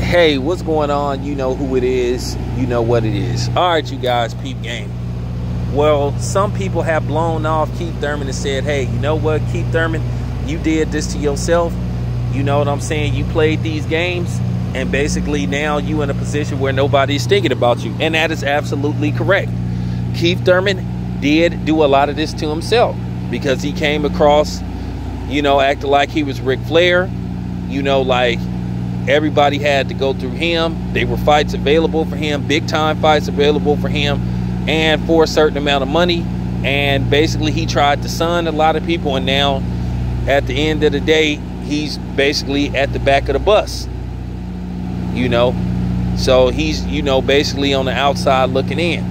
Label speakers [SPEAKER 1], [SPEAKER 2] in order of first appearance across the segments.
[SPEAKER 1] Hey, what's going on? You know who it is. You know what it is. All right, you guys, peep game. Well, some people have blown off Keith Thurman and said, hey, you know what, Keith Thurman, you did this to yourself. You know what I'm saying? You played these games, and basically now you in a position where nobody's thinking about you. And that is absolutely correct. Keith Thurman did do a lot of this to himself because he came across, you know, acting like he was Ric Flair, you know, like everybody had to go through him. There were fights available for him, big time fights available for him, and for a certain amount of money. And basically he tried to son a lot of people, and now at the end of the day he's basically at the back of the bus, you know. So he's, you know, basically on the outside looking in,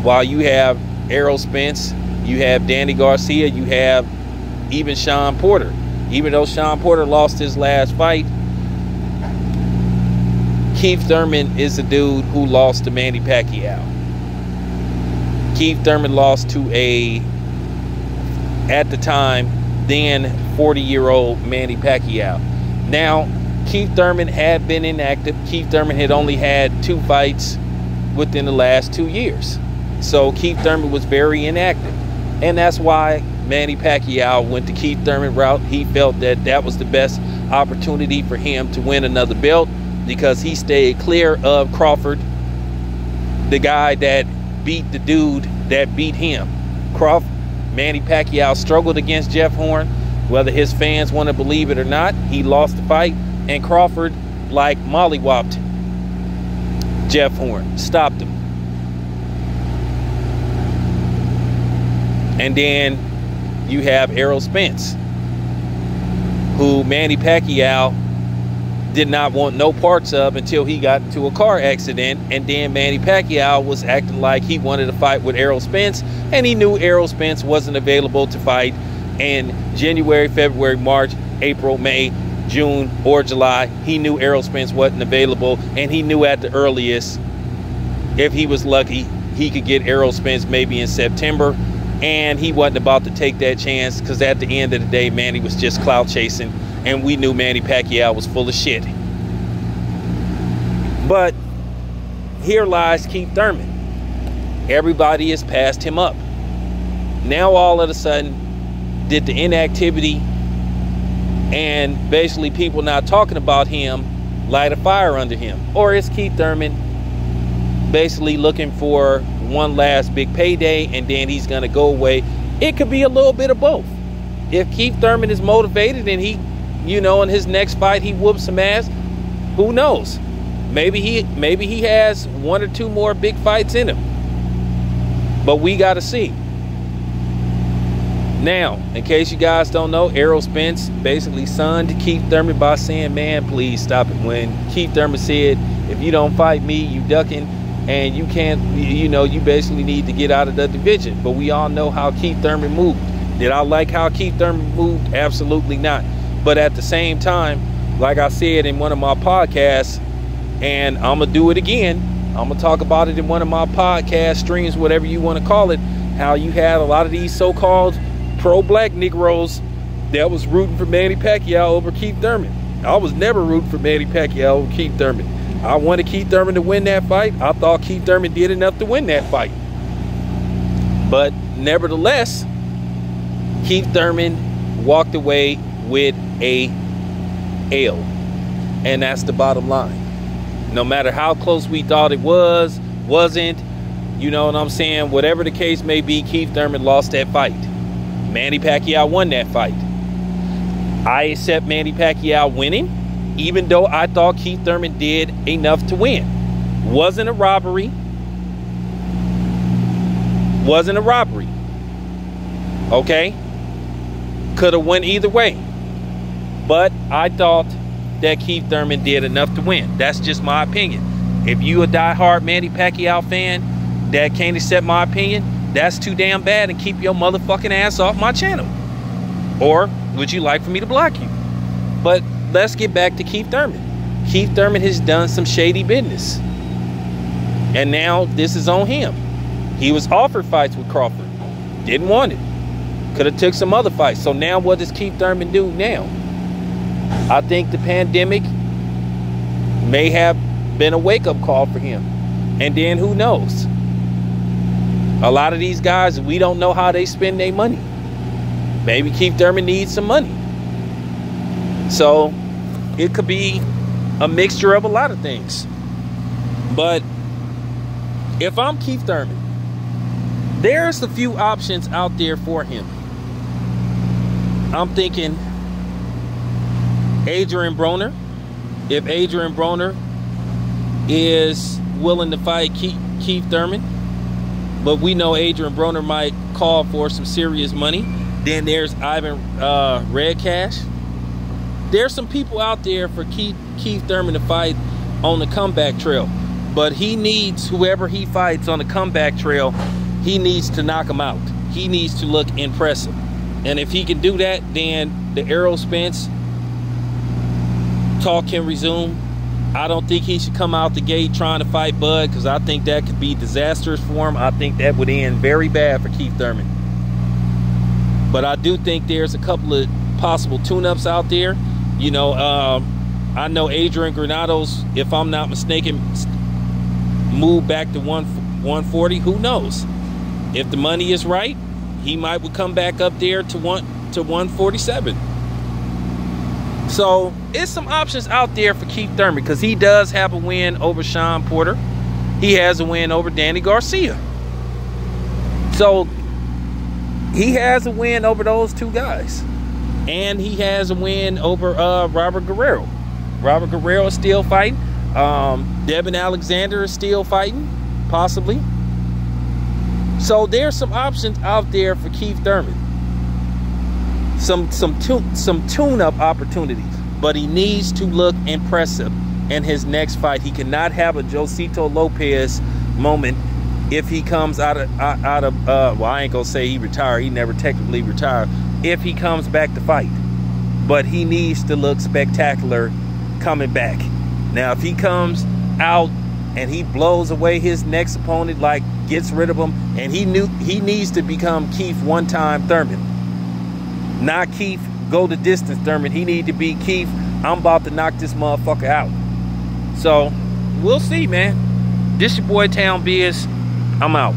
[SPEAKER 1] while you have Errol Spence, you have Danny Garcia, you have even Sean Porter. Even though Sean Porter lost his last fight, Keith Thurman is the dude who lost to Manny Pacquiao. Keith Thurman lost to at the time, then 40-year-old Manny Pacquiao. Now, Keith Thurman had been inactive. Keith Thurman had only had 2 fights within the last 2 years. So Keith Thurman was very inactive. And that's why Manny Pacquiao went the Keith Thurman route. He felt that that was the best opportunity for him to win another belt, because he stayed clear of Crawford, the guy that beat the dude that beat him. Manny Pacquiao struggled against Jeff Horn, whether his fans want to believe it or not. He lost the fight, and Crawford, like, mollywopped Jeff Horn, stopped him. And then you have Errol Spence, who Manny Pacquiao did not want no parts of until he got into a car accident. And then Manny Pacquiao was acting like he wanted to fight with Errol Spence, and he knew Errol Spence wasn't available to fight in January, February, March, April, May, June, or July. He knew Errol Spence wasn't available, and he knew at the earliest, if he was lucky, he could get Errol Spence maybe in September. And he wasn't about to take that chance, because at the end of the day, Manny was just clout chasing, and we knew Manny Pacquiao was full of shit. But here lies Keith Thurman. Everybody has passed him up. Now all of a sudden, did the inactivity and basically people not talking about him light a fire under him? Or is Keith Thurman basically looking for one last big payday and then he's gonna go away? It could be a little bit of both. If Keith Thurman is motivated and he, you know, in his next fight he whoops some ass, who knows? Maybe he has 1 or 2 more big fights in him. But we gotta see. Now, in case you guys don't know, Errol Spence basically sunned Keith Thurman by saying, man, please stop it. When Keith Thurman said, if you don't fight me, you ducking, and you can't, you know, you basically need to get out of the division. But we all know how Keith Thurman moved. Did I like how Keith Thurman moved? Absolutely not. But at the same time, like I said in one of my podcasts, and I'm going to do it again, I'm going to talk about it in one of my podcast streams, whatever you want to call it, how you had a lot of these so-called pro-black Negroes that was rooting for Manny Pacquiao over Keith Thurman. I was never rooting for Manny Pacquiao over Keith Thurman. I wanted Keith Thurman to win that fight. I thought Keith Thurman did enough to win that fight. But nevertheless, Keith Thurman walked away with a L. And that's the bottom line. No matter how close we thought it wasn't, you know what I'm saying? Whatever the case may be, Keith Thurman lost that fight. Manny Pacquiao won that fight. I accept Manny Pacquiao winning, even though I thought Keith Thurman did enough to win. Wasn't a robbery. Wasn't a robbery. Okay? Could have went either way. But I thought that Keith Thurman did enough to win. That's just my opinion. If you a diehard Manny Pacquiao fan that can't accept my opinion, that's too damn bad, and keep your motherfucking ass off my channel. Or would you like for me to block you? But let's get back to Keith Thurman. Keith Thurman has done some shady business, and now this is on him. He was offered fights with Crawford, didn't want it. Could have took some other fights. So now what does Keith Thurman do now? I think the pandemic may have been a wake-up call for him. And then who knows? A lot of these guys, we don't know how they spend their money. Maybe Keith Thurman needs some money. So it could be a mixture of a lot of things. But if I'm Keith Thurman, there's a few options out there for him. I'm thinking Adrian Broner. If Adrian Broner is willing to fight Keith Thurman, but we know Adrian Broner might call for some serious money. Then there's Ivan Redcash. There's some people out there for Keith Thurman to fight on the comeback trail. But he needs, whoever he fights on the comeback trail, he needs to knock him out. He needs to look impressive. And if he can do that, then the Errol Spence talk can resume. I don't think he should come out the gate trying to fight Bud, because I think that could be disastrous for him. I think that would end very bad for Keith Thurman. But I do think there's a couple of possible tune-ups out there. You know, I know Adrian Granado's, if I'm not mistaken, moved back to 140. Who knows? If the money is right, he might would come back up there to 147. So it's some options out there for Keith Thurman, because he does have a win over Sean Porter. He has a win over Danny Garcia. So he has a win over those two guys. And he has a win over Robert Guerrero. Robert Guerrero is still fighting. Devin Alexander is still fighting, possibly. So there's some options out there for Keith Thurman. Some tune-up opportunities, but he needs to look impressive in his next fight. He cannot have a Josito Lopez moment if he comes out of well, I ain't gonna say he retired. He never technically retired. If he comes back to fight, but he needs to look spectacular coming back. Now, if he comes out and he blows away his next opponent, like gets rid of him, and he needs to become Keith one-time Thurman. Not Keith go the distance Thurman. He need to be Keith, I'm about to knock this motherfucker out. So we'll see, man. This your boy Town Biz. I'm out.